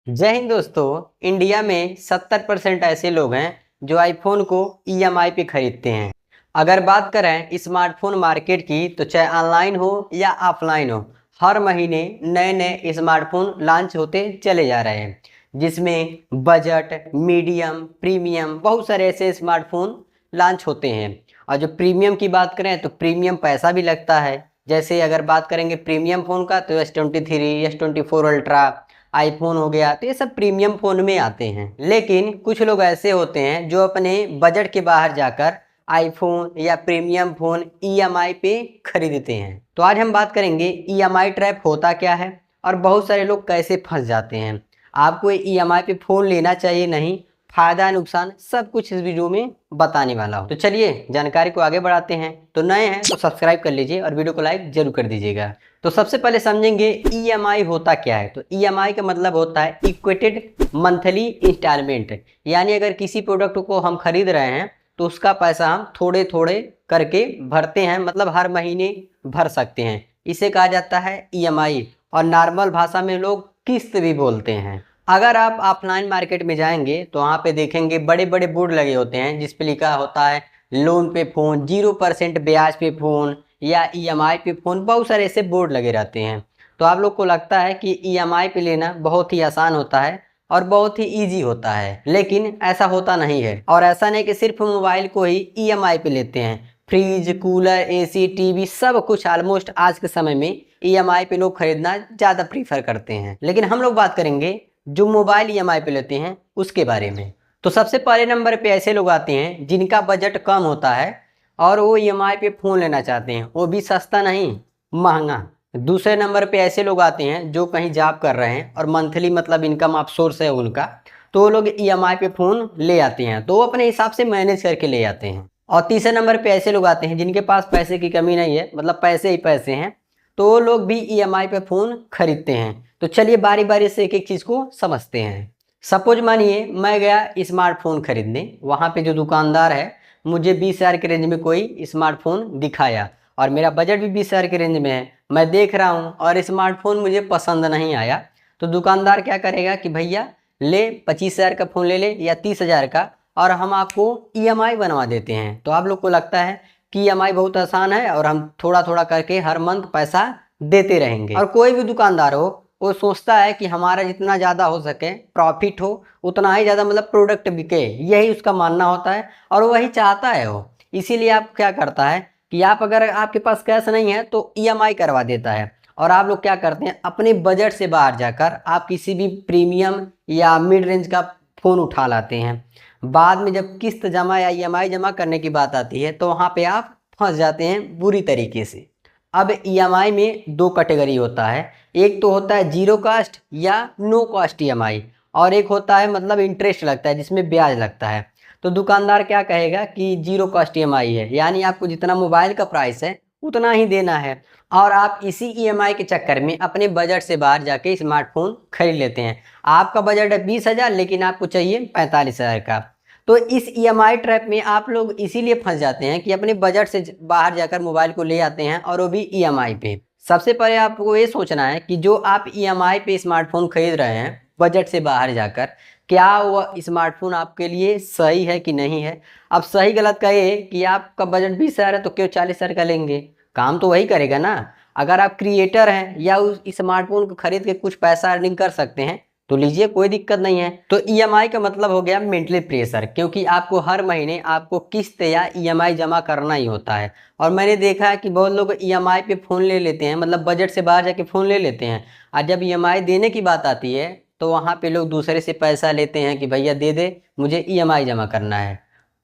जय हिंद दोस्तों। इंडिया में 70% ऐसे लोग हैं जो आईफोन को ईएमआई पे खरीदते हैं। अगर बात करें स्मार्टफोन मार्केट की तो चाहे ऑनलाइन हो या ऑफलाइन हो, हर महीने नए नए स्मार्टफोन लॉन्च होते चले जा रहे हैं, जिसमें बजट, मीडियम, प्रीमियम बहुत सारे ऐसे स्मार्टफोन लॉन्च होते हैं। और जो प्रीमियम की बात करें तो प्रीमियम पैसा भी लगता है। जैसे अगर बात करेंगे प्रीमियम फ़ोन का तो S23, S24 अल्ट्रा, आईफोन हो गया, तो ये सब प्रीमियम फ़ोन में आते हैं। लेकिन कुछ लोग ऐसे होते हैं जो अपने बजट के बाहर जाकर आईफोन या प्रीमियम फ़ोन ईएमआई पे खरीदते हैं। तो आज हम बात करेंगे ईएमआई ट्रैप होता क्या है और बहुत सारे लोग कैसे फंस जाते हैं। आपको ईएमआई पे फ़ोन लेना चाहिए नहीं, फायदा नुकसान सब कुछ इस वीडियो में बताने वाला हूँ। तो चलिए जानकारी को आगे बढ़ाते हैं। तो नए हैं तो सब्सक्राइब कर लीजिए और वीडियो को लाइक जरूर कर दीजिएगा। तो सबसे पहले समझेंगे ईएमआई होता क्या है। तो ईएमआई का मतलब होता है इक्वेटेड मंथली इंस्टॉलमेंट, यानी अगर किसी प्रोडक्ट को हम खरीद रहे हैं तो उसका पैसा हम थोड़े थोड़े करके भरते हैं, मतलब हर महीने भर सकते हैं। इसे कहा जाता है ईएमआई, और नॉर्मल भाषा में लोग किस्त भी बोलते हैं। अगर आप ऑफलाइन मार्केट में जाएंगे तो वहाँ पे देखेंगे बड़े बड़े बोर्ड लगे होते हैं जिस पे लिखा होता है लोन पे फ़ोन, 0% ब्याज पे फ़ोन या ईएमआई पे फ़ोन, बहुत सारे ऐसे बोर्ड लगे रहते हैं। तो आप लोग को लगता है कि ईएमआई पे लेना बहुत ही आसान होता है और बहुत ही इजी होता है, लेकिन ऐसा होता नहीं है। और ऐसा नहीं कि सिर्फ मोबाइल को ही ईएमआई पे लेते हैं, फ्रिज, कूलर, एसी, टीवी सब कुछ ऑलमोस्ट आज के समय में ईएमआई पे लोग खरीदना ज़्यादा प्रीफर करते हैं। लेकिन हम लोग बात करेंगे जो मोबाइल ईएमआई पे लेते हैं उसके बारे में। तो सबसे पहले नंबर पे ऐसे लोग आते हैं जिनका बजट कम होता है और वो ईएमआई पे फ़ोन लेना चाहते हैं, वो भी सस्ता नहीं, महंगा। दूसरे नंबर पे ऐसे लोग आते हैं जो कहीं जॉब कर रहे हैं और मंथली मतलब इनकम आप सोर्स है उनका, तो वो लोग ईएमआई पे फ़ोन ले आते हैं, तो वो अपने हिसाब से मैनेज करके ले आते हैं। और तीसरे नंबर पे ऐसे लोग आते हैं जिनके पास पैसे की कमी नहीं है, मतलब पैसे ही पैसे हैं, तो वो लोग भी ईएमआई पे फ़ोन खरीदते हैं। तो चलिए बारी बारी से एक एक चीज़ को समझते हैं। सपोज मानिए मैं गया स्मार्टफोन खरीदने, वहाँ पे जो दुकानदार है मुझे 20,000 के रेंज में कोई स्मार्टफोन दिखाया और मेरा बजट भी 20,000 के रेंज में है। मैं देख रहा हूँ और स्मार्टफोन मुझे पसंद नहीं आया, तो दुकानदार क्या करेगा कि भैया ले 25,000 का फ़ोन ले ले या 30,000 का, और हम आपको ईएमआई बनवा देते हैं। तो आप लोग को लगता है कि ईएमआई बहुत आसान है और हम थोड़ा थोड़ा करके हर मंथ पैसा देते रहेंगे। और कोई भी दुकानदार हो वो सोचता है कि हमारा जितना ज़्यादा हो सके प्रॉफिट हो, उतना ही ज़्यादा मतलब प्रोडक्ट बिके, यही उसका मानना होता है और वही चाहता है वो। इसीलिए आप क्या करता है कि आप अगर आपके पास कैश नहीं है तो ईएमआई करवा देता है, और आप लोग क्या करते हैं अपने बजट से बाहर जाकर आप किसी भी प्रीमियम या मिड रेंज का फ़ोन उठा लाते हैं। बाद में जब किस्त जमा या ईएमआई जमा करने की बात आती है तो वहाँ पे आप फंस जाते हैं बुरी तरीके से। अब ईएमआई में दो कैटेगरी होता है, एक तो होता है जीरो कास्ट या नो कास्ट ईएमआई, और एक होता है मतलब इंटरेस्ट लगता है जिसमें ब्याज लगता है। तो दुकानदार क्या कहेगा कि जीरो कास्ट ईएमआई है, यानी आपको जितना मोबाइल का प्राइस है उतना ही देना है, और आप इसी ईएमआई के चक्कर में अपने बजट से बाहर जाके स्मार्टफोन खरीद लेते हैं। आपका बजट है 20,000 लेकिन आपको चाहिए 45,000 का। तो इस ईएमआई ट्रैप में आप लोग इसीलिए फंस जाते हैं कि अपने बजट से बाहर जाकर मोबाइल को ले आते हैं, और वो भी ईएमआई पे। सबसे पहले आपको ये सोचना है कि जो आप ईएमआई पे स्मार्टफोन खरीद रहे हैं बजट से बाहर जाकर, क्या वह स्मार्टफोन आपके लिए सही है कि नहीं है। अब सही गलत का ये कि आपका बजट 20,000 है तो क्यों 40,000 का लेंगे, काम तो वही करेगा ना। अगर आप क्रिएटर हैं या उस स्मार्टफोन को खरीद के कुछ पैसा अर्निंग कर सकते हैं तो लीजिए, कोई दिक्कत नहीं है। तो ईएमआई का मतलब हो गया मेंटली प्रेशर, क्योंकि आपको हर महीने आपको किस्त या ईएमआई जमा करना ही होता है। और मैंने देखा है कि बहुत लोग ईएमआई पे फ़ोन ले लेते हैं, मतलब बजट से बाहर जाके फ़ोन ले लेते हैं, और जब ईएमआई देने की बात आती है तो वहाँ पे लोग दूसरे से पैसा लेते हैं कि भैया दे दे, मुझे ईएमआई जमा करना है।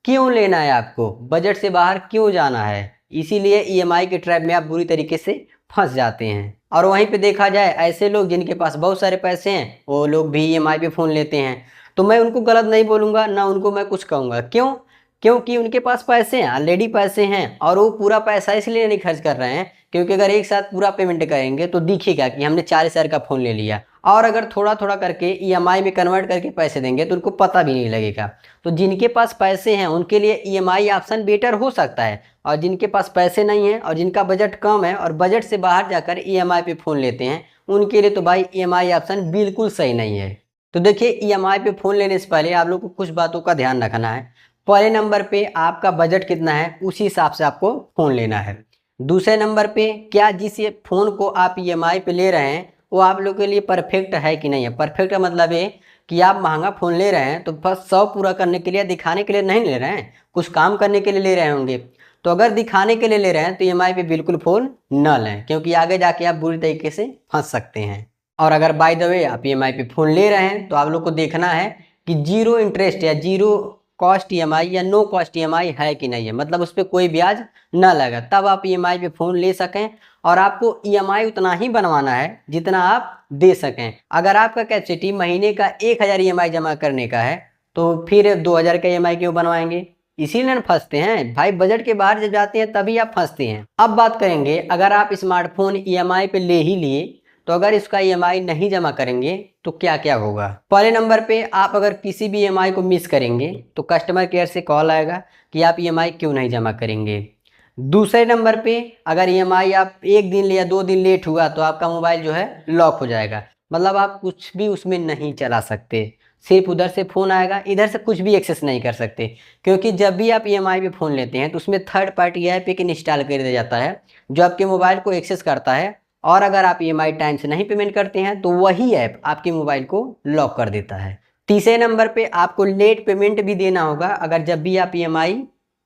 क्यों लेना है आपको, बजट से बाहर क्यों जाना है। इसीलिए ईएमआई के ट्रैप में आप बुरी तरीके से फंस जाते हैं। और वहीं पे देखा जाए ऐसे लोग जिनके पास बहुत सारे पैसे हैं वो लोग भी ईएमआई पे फ़ोन लेते हैं। तो मैं उनको गलत नहीं बोलूँगा, ना उनको मैं कुछ कहूँगा। क्यों? क्योंकि उनके पास पैसे हैं, ऑलरेडी पैसे हैं, और वो पूरा पैसा इसलिए नहीं खर्च कर रहे हैं क्योंकि अगर एक साथ पूरा पेमेंट करेंगे तो दिखेगा कि हमने 40,000 का फ़ोन ले लिया, और अगर थोड़ा थोड़ा करके ईएमआई में कन्वर्ट करके पैसे देंगे तो उनको पता भी नहीं लगेगा। तो जिनके पास पैसे हैं उनके लिए ईएमआई ऑप्शन बेटर हो सकता है, और जिनके पास पैसे नहीं हैं और जिनका बजट कम है और बजट से बाहर जाकर ईएमआई पे फ़ोन लेते हैं, उनके लिए तो भाई ईएमआई ऑप्शन बिल्कुल सही नहीं है। तो देखिए ईएमआई पे फ़ोन लेने से पहले आप लोग को कुछ बातों का ध्यान रखना है। पहले नंबर पे आपका बजट कितना है उसी हिसाब से आपको फ़ोन लेना है। दूसरे नंबर पे क्या जिस ये फ़ोन को आप ईएमआई पे ले रहे हैं वो आप लोग के लिए परफेक्ट है कि नहीं है। परफेक्ट का मतलब ये कि आप महंगा फ़ोन ले रहे हैं तो बस शौक पूरा करने के लिए, दिखाने के लिए नहीं ले रहे हैं, कुछ काम करने के लिए ले रहे होंगे। तो अगर दिखाने के लिए ले रहे हैं तो ईएमआई पे बिल्कुल फ़ोन न लें, क्योंकि आगे जाके आप बुरी तरीके से फंस सकते हैं। और अगर बाय द वे आप ईएमआई पे फ़ोन ले रहे हैं तो आप लोग को देखना है कि जीरो इंटरेस्ट या जीरो कॉस्ट ईएमआई या नो कॉस्ट ईएमआई है कि नहीं है, मतलब उस पर कोई ब्याज ना लगा, तब आप ईएमआई पे फ़ोन ले सकें। और आपको ईएमआई उतना ही बनवाना है जितना आप दे सकें। अगर आपका कैपेसिटी महीने का 1000 ईएमआई जमा करने का है तो फिर 2000 का ईएमआई क्यों बनवाएंगे? इसीलिए ना फंसते हैं भाई, बजट के बाहर जब जाते हैं तभी आप फंसते हैं। अब बात करेंगे अगर आप स्मार्टफोन ईएमआई पे ले ही लिए तो अगर इसका ईएमआई नहीं जमा करेंगे तो क्या क्या होगा। पहले नंबर पे आप अगर किसी भी ईएमआई को मिस करेंगे तो कस्टमर केयर से कॉल आएगा कि आप ईएमआई क्यों नहीं जमा करेंगे। दूसरे नंबर पे अगर ईएमआई आप 1 दिन या 2 दिन लेट हुआ तो आपका मोबाइल जो है लॉक हो जाएगा, मतलब आप कुछ भी उसमें नहीं चला सकते। सिर्फ उधर से फ़ोन आएगा, इधर से कुछ भी एक्सेस नहीं कर सकते, क्योंकि जब भी आप ईएमआई पे फ़ोन लेते हैं तो उसमें थर्ड पार्टी ऐप एक इंस्टॉल कर दिया जाता है जो आपके मोबाइल को एक्सेस करता है। और अगर आप ईएमआई टाइम से नहीं पेमेंट करते हैं तो वही ऐप आपके मोबाइल को लॉक कर देता है। तीसरे नंबर पे आपको लेट पेमेंट भी देना होगा अगर जब भी आप ईएमआई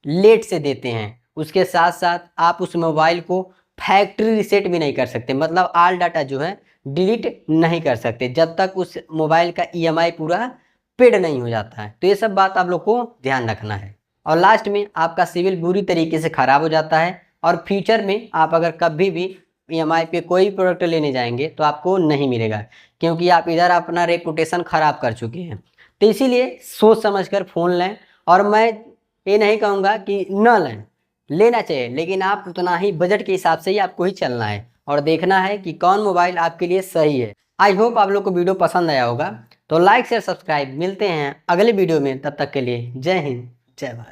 लेट से देते हैं। उसके साथ साथ आप उस मोबाइल को फैक्ट्री रीसेट भी नहीं कर सकते, मतलब ऑल डाटा जो है डिलीट नहीं कर सकते जब तक उस मोबाइल का ईएमआई पूरा पेड नहीं हो जाता है। तो ये सब बात आप लोग को ध्यान रखना है। और लास्ट में आपका सिविल बुरी तरीके से ख़राब हो जाता है और फ्यूचर में आप अगर कभी भी ईएमआई पे कोई प्रोडक्ट लेने जाएंगे तो आपको नहीं मिलेगा, क्योंकि आप इधर अपना रेपुटेशन ख़राब कर चुके हैं। तो इसीलिए सोच समझ कर फ़ोन लें। और मैं ये नहीं कहूँगा कि न लें, लेना चाहिए, लेकिन आप उतना ही बजट के हिसाब से ही आपको ही चलना है और देखना है कि कौन मोबाइल आपके लिए सही है। आई होप आप लोग को वीडियो पसंद आया होगा, तो लाइक शेयर सब्सक्राइब। मिलते हैं अगले वीडियो में, तब तक के लिए जय हिंद जय भारत।